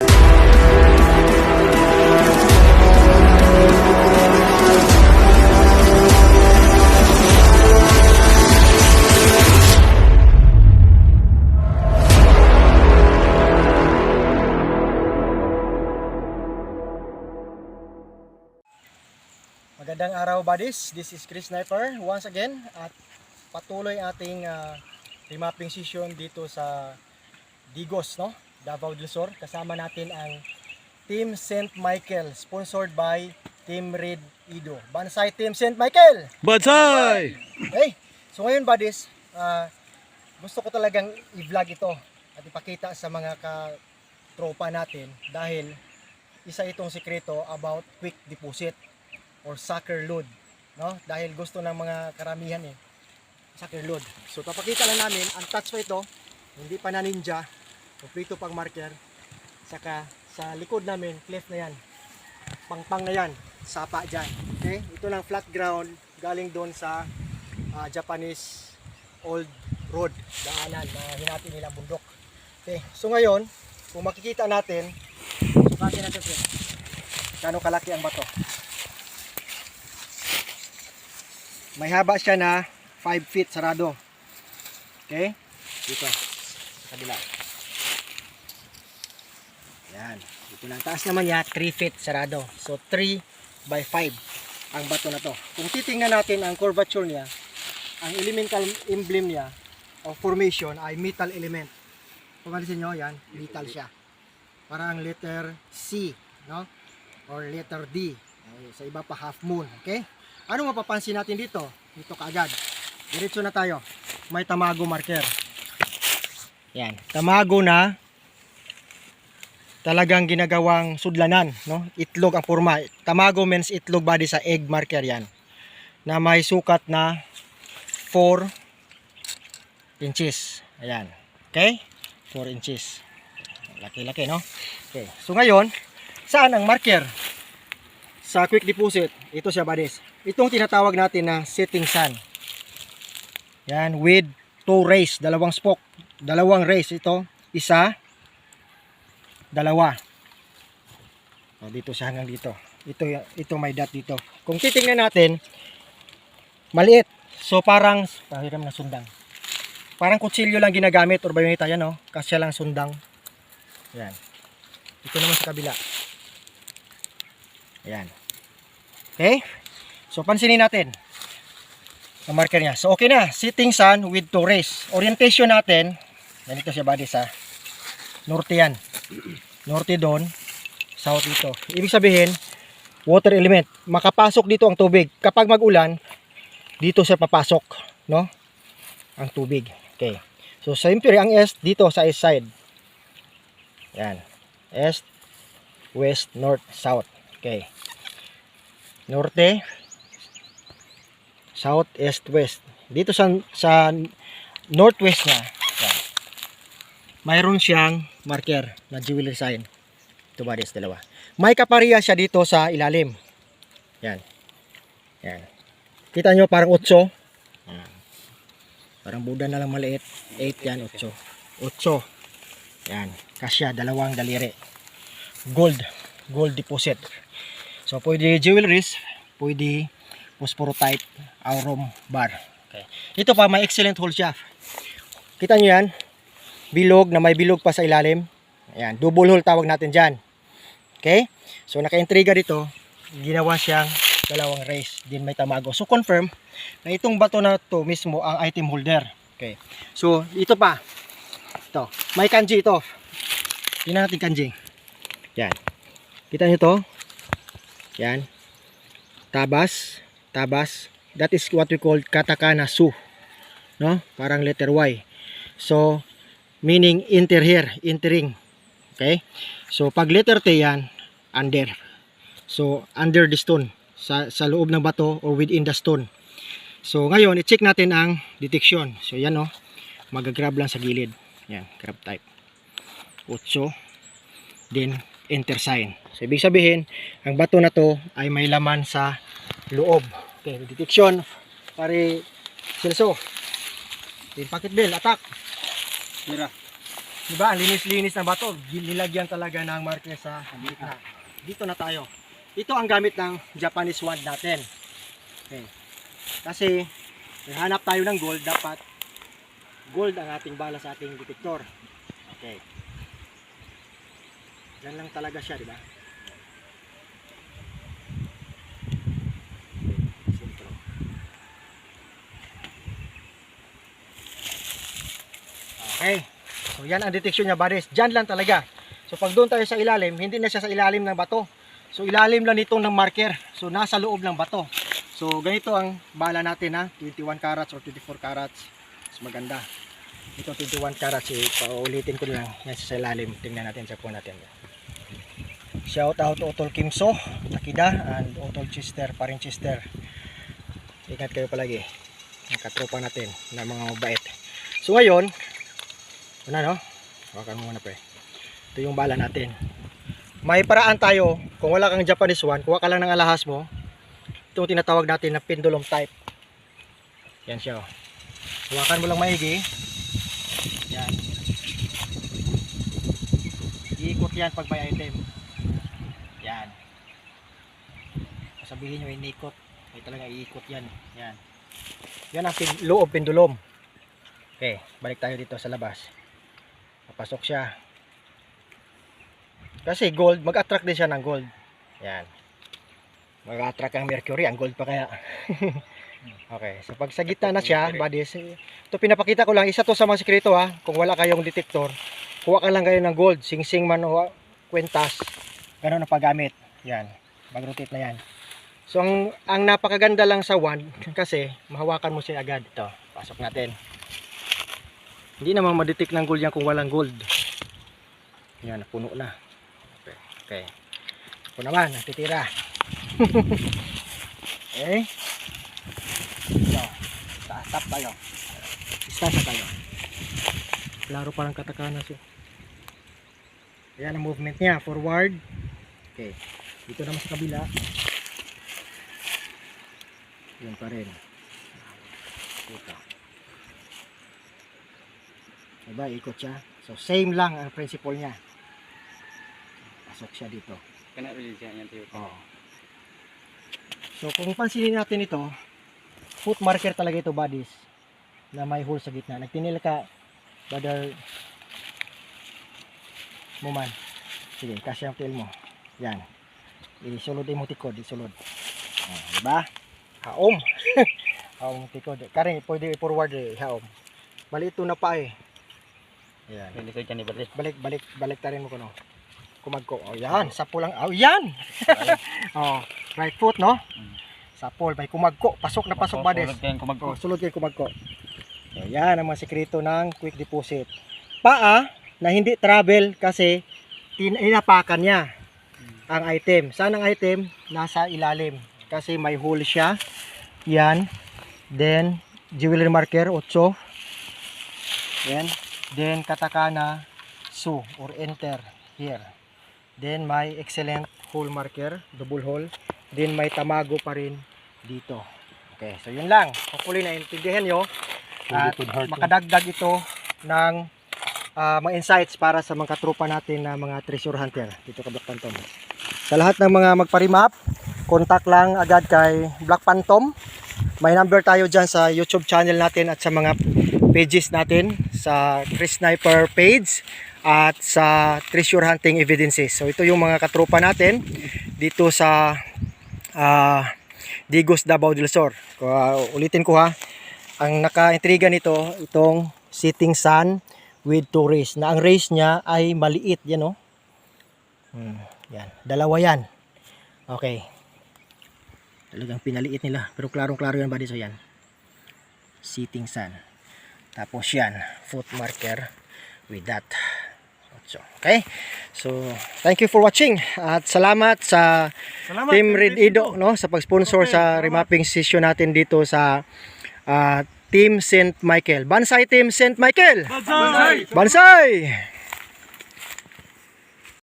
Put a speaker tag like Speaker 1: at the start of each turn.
Speaker 1: Magandang araw buddies, this is Chris Sniper once again at patuloy ating remapping session dito sa Digos, no? Davao del Sur. Kasama natin ang Team St. Michael sponsored by Team Red Ido. Bansay Team St. Michael!
Speaker 2: Bansay!
Speaker 1: Okay, so ngayon buddies, gusto ko talagang i-vlog ito at ipakita sa mga katropa natin dahil isa itong sikreto about quick deposit or sucker load, no? Dahil gusto ng mga karamihan sucker load. So papakita lang namin, ang touch pa ito, hindi pa na ninja, kompleto pang marker. Saka sa likod namin, cleft na yan, pangpang na yan, sapa dyan. Okay, ito lang flat ground galing doon sa Japanese old road, daanan na hinati nila bundok. Okay, so ngayon kung makikita natin, sukatin natin ito, gano'ng kalaki ang bato. May haba siya na 5 feet sarado. Okay? Dito. Sa kabila. Yan. Dito lang. Taas naman niya, 3 feet sarado. So, 3 by 5 ang bato na to. Kung titingnan natin ang curvature niya, ang elemental emblem niya o formation ay metal element. Kung alisin nyo, yan, metal siya. Parang letter C, no? Or letter D. Sa iba pa half moon. Okay? Ano mapapansin natin dito? Dito kaagad. Diretso na tayo. May tamago marker. Yan. Tamago na talagang ginagawang sudlanan, no? Itlog ang forma. Tamago means itlog body sa egg marker yan. Na may sukat na 4 inches. Ayan. Okay? 4 inches. Laki-laki, no? Okay. So ngayon, saan ang marker? Sa quick deposit, ito siya buddies. Itong tinatawag natin na setting sun. Yan, with 2 rays, dalawang spoke, dalawang rays ito, isa, dalawa. O, dito siya hanggang dito. Ito may dot dito. Kung titingnan natin, maliit. So parang pahiram na sundang. Parang kutsilyo lang ginagamit or bayoneta yan, no? Kasi lang sundang. Yan. Ito naman sa kabila. Ayan. Okay? So, pansinin natin ang marker niya. So, okay na. Setting sun with 2 rays. Orientation natin, ganito siya body sa norte yan. Norte doon, south dito. Ibig sabihin, water element. Makapasok dito ang tubig. Kapag mag-ulan, dito siya papasok, no? Ang tubig. Okay. So, siyempre, ang east dito sa east side. Yan. East, west, north, south. Okay. Norte, south, east, west. Dito sa northwest niya, yan, mayroon siyang marker na jewelry sign. Ito ba, dalawa. May kapariya siya dito sa ilalim. Yan. Yan. Kita nyo parang 8. Parang Buddha na lang maliit. 8 yan, 8. 8. Yan. Kasya, dalawang daliri. Gold deposit. So, pwede jewelries, pwede phosphorotype, aurum bar. Okay. Ito pa, may excellent hole siya. Kita nyo yan? Bilog, na may bilog pa sa ilalim. Ayan, double hole tawag natin dyan. Okay? So, naka-intriga dito, ginawa siyang dalawang rays. Din may tamago. So, confirm na itong bato na to mismo ang item holder. Okay. So, ito pa. Ito. May kanji ito. Tingnan natin kanji. Yan. Kita nyo to? Yan. Tabas. That is what we call katakana su. No? Parang letter Y. So, meaning enter here. Entering. Okay? So, pag letter T yan, under. So, under the stone. Sa loob ng bato or within the stone. So, ngayon, i-check natin ang detection. So, yan, no? Mag-grab lang sa gilid. Yan. Grab type. 8. Then, enter sign. So, ibig sabihin, ang bato na to ay may laman sa loob. Okay, detection. Pare, Celso. Pocket bell, attack.
Speaker 2: Mira.
Speaker 1: Diba? Ang linis-linis na bato. Nilagyan talaga ng marker sa gitna. Dito na tayo. Ito ang gamit ng Japanese wand natin. Okay. Kasi, hanap tayo ng gold, dapat gold ang ating bala sa ating detector. Okay. Yan lang talaga siya, diba? Okay. So yan ang detection niya, buddies. Diyan lang talaga. So pag doon tayo sa ilalim, hindi na siya sa ilalim ng bato. So ilalim lang nito ng marker. So nasa loob ng bato. So ganito ang bala natin, ha. 21 carats or 24 carats. Mas maganda. Ito 21 carats. Paulitin ko lang. Yan sa ilalim. Tingnan natin sa phone natin. Shout out Otol Kimso, Takida, and Otol Chester, paring Chester. Ingat kayo palagi. Ang katropa natin na mga mabait. So ngayon, ito na, no? Hawakan mo muna, pre. Ito yung bala natin. May paraan tayo. Kung wala kang Japanese wand, kuha ka lang ng alahas mo. Ito yung tinatawag natin na pendulum type. Yan siya, oh. Hawakan mo lang maigi. Yan. Iikot yan pag may item. Yan. Sabihin nyo, inikot. May talaga iikot yan. Yan. Yan ang loob pendulum. Okay, balik tayo dito sa labas. Papasok siya. Kasi gold, mag-attract din siya ng gold. Yan. Mag-attract ang mercury, ang gold pa kaya. Okay, so pag sa gitna na siya, buddies, ito pinapakita ko lang, isa to sa mga sekreto, ha. Kung wala kayong detector, kuha ka lang kayo ng gold, sing-sing man o kwentas. Ganun ang paggamit. Yan, mag-rotate na yan. So ang napakaganda lang sa wand, kasi mahawakan mo siya agad. Ito, pasok natin. Hindi namang madetect ng gold yan kung walang gold. Yan, puno na. Okay. Okay. Ito naman, natitira. Okay. So, stop tayo. Distansya tayo. Klaro parang katakana siya. Yan ang movement niya. Forward. Okay. Dito naman sa kabila. Yan pa rin. Ito. Diba, ikot siya. So, same lang ang principle niya. Pasok siya dito.
Speaker 2: Kena rin siya yan tayo.
Speaker 1: Oh. So, kung pansinin natin ito, foot marker talaga ito, buddies, na may hole sa gitna. Nagtinil ka, brother mo man. Sige, kasya ang tail mo. Yan. Isulod mo tikod, isulod. Oh, diba? Haom. Haom tikod. Karin, pwede i-forward haom. Bali ito na pa eh. Yan.
Speaker 2: Hindi sa kanila
Speaker 1: Balik tarin mo ko, no. Kumagko. Oh, yan. Sapo lang. Oh, yan. Oh, right foot, no? Sapol. May kumagko. Pasok na pasok, buddies. Oh, sulod kayo kumagko. Oh, yan ang mga sekreto ng quick deposit. Paa na hindi travel kasi inapakan niya ang item. Saan ang item? Nasa ilalim. Kasi may hole siya. Yan. Then, jewelry marker, 8. Yan. Then katakana su or enter here. Then may excellent hole marker, double hole. Then may tamago pa rin dito. Okay, so yun lang. Hopefully naintindihan nyo. At makadagdag ito ng mga insights para sa mga katropa natin na mga treasure hunter dito kay Black Phantom. Sa lahat ng mga magpa-remap, contact lang agad kay Black Phantom. May number tayo dyan sa YouTube channel natin at sa mga pages natin sa Chris Sniper page at sa Treasure Hunting Evidences. So ito yung mga katropa natin dito sa Digos, Davao del Sur. Ulitin ko, ha. Ang naka-intriga nito, itong Setting Sun with 2 rays. Na ang rays niya ay maliit, yan, oh. Yan, dalawa yan. Okay. Talagang pinaliit nila, pero klarong-klaro yan, buddy. So yan. Setting Sun. Tapos yan, foot marker with that. Okay? So, thank you for watching. At salamat sa Team Red Ido, no, sa pag-sponsor sa remapping session natin dito sa Team St. Michael. Bansay Team St. Michael! Bansay! Bansay!